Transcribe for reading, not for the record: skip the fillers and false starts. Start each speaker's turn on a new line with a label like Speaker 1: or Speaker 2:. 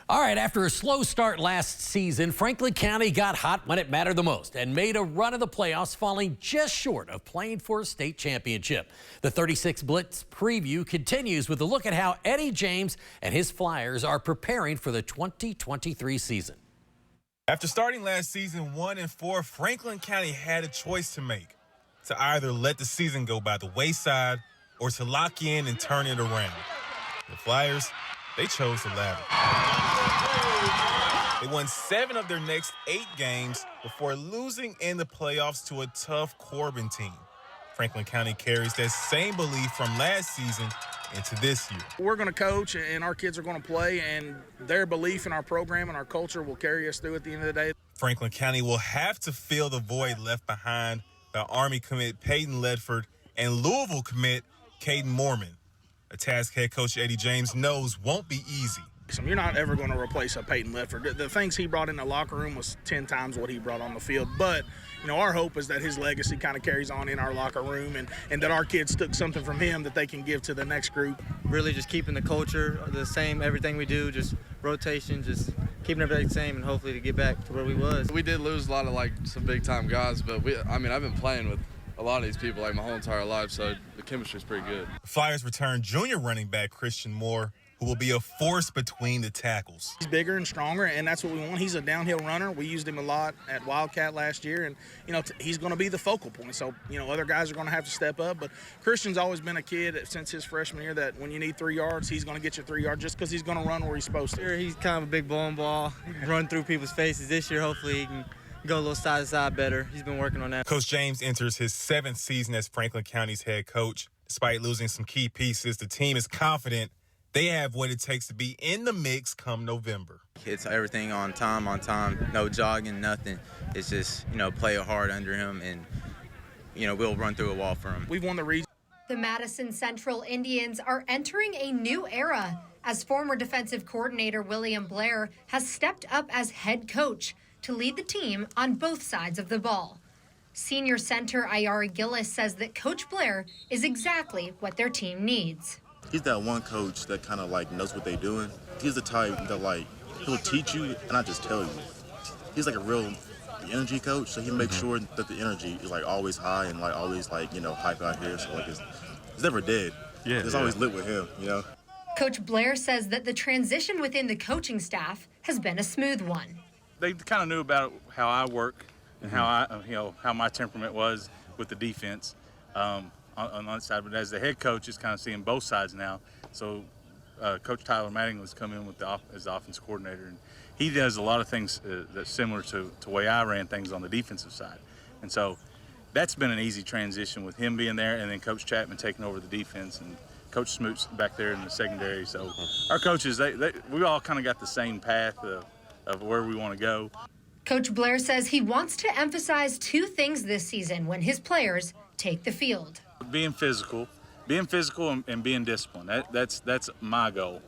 Speaker 1: All right, after a slow start last season, Franklin County got hot when it mattered the most and made a run of the playoffs, falling just short of playing for a state championship. The 36 Blitz preview continues with a look at how Eddie James and his Flyers are preparing for the 2023 season.
Speaker 2: After starting last season 1-4, Franklin County had a choice to make, to either let the season go by the wayside or to lock in and turn it around. The Flyers, they chose the latter. They won 7 of their next 8 games before losing in the playoffs to a tough Corbin team. Franklin County carries that same belief from last season into this year.
Speaker 3: We're going to coach and our kids are going to play, and their belief in our program and our culture will carry us through at the end of the day.
Speaker 2: Franklin County will have to fill the void left behind by Army commit Peyton Ledford and Louisville commit Caden Mormon. A task head coach Eddie James knows won't be easy.
Speaker 3: You're not ever going to replace a Peyton Ledford. The things he brought in the locker room was 10 times what he brought on the field. But, our hope is that his legacy kind of carries on in our locker room and that our kids took something from him that they can give to the next group.
Speaker 4: Really just keeping the culture the same, everything we do, just rotation, just keeping everything the same and hopefully to get back to where we was.
Speaker 5: We did lose a lot of some big-time guys, but I've been playing with a lot of these people my whole entire life, so the chemistry's pretty good.
Speaker 2: The Flyers return junior running back Christian Moore, who will be a force between the tackles.
Speaker 3: He's bigger and stronger, and that's what we want. He's a downhill runner. We used him a lot at Wildcat last year, and, he's going to be the focal point. So, other guys are going to have to step up. But Christian's always been a kid since his freshman year that when you need 3 yards, he's going to get you 3 yards just because he's going to run where he's supposed to.
Speaker 4: He's kind of a big bowling ball. He can run through people's faces. This year, hopefully, he can go a little side to side better. He's been working on that.
Speaker 2: Coach James enters his 7th season as Franklin County's head coach. Despite losing some key pieces, the team is confident they have what it takes to be in the mix come November.
Speaker 6: It's everything on time, no jogging, nothing. It's just, play hard under him and, we'll run through a wall for him.
Speaker 3: We've won the region.
Speaker 7: The Madison Central Indians are entering a new era as former defensive coordinator William Blair has stepped up as head coach to lead the team on both sides of the ball. Senior center Ayari Gillis says that Coach Blair is exactly what their team needs.
Speaker 8: He's that one coach that kind of knows what they're doing. He's the type that he'll teach you and not just tell you. He's like a real energy coach, so he makes sure that the energy is always high and always hype out here. So it's never dead. It's always lit with him,
Speaker 7: Coach Blair says that the transition within the coaching staff has been a smooth one.
Speaker 9: They kind of knew about how I work and how my temperament was with the defense. On that side, but as the head coach is kind of seeing both sides now. So Coach Tyler Mattingly has come in as the offense coordinator, and he does a lot of things that's similar to the way I ran things on the defensive side. And so that's been an easy transition with him being there, and then Coach Chapman taking over the defense, and Coach Smoot's back there in the secondary. So our coaches, we all kind of got the same path of where we want to go.
Speaker 7: Coach Blair says he wants to emphasize 2 things this season when his players take the field.
Speaker 9: Being physical and being disciplined. That's my goal.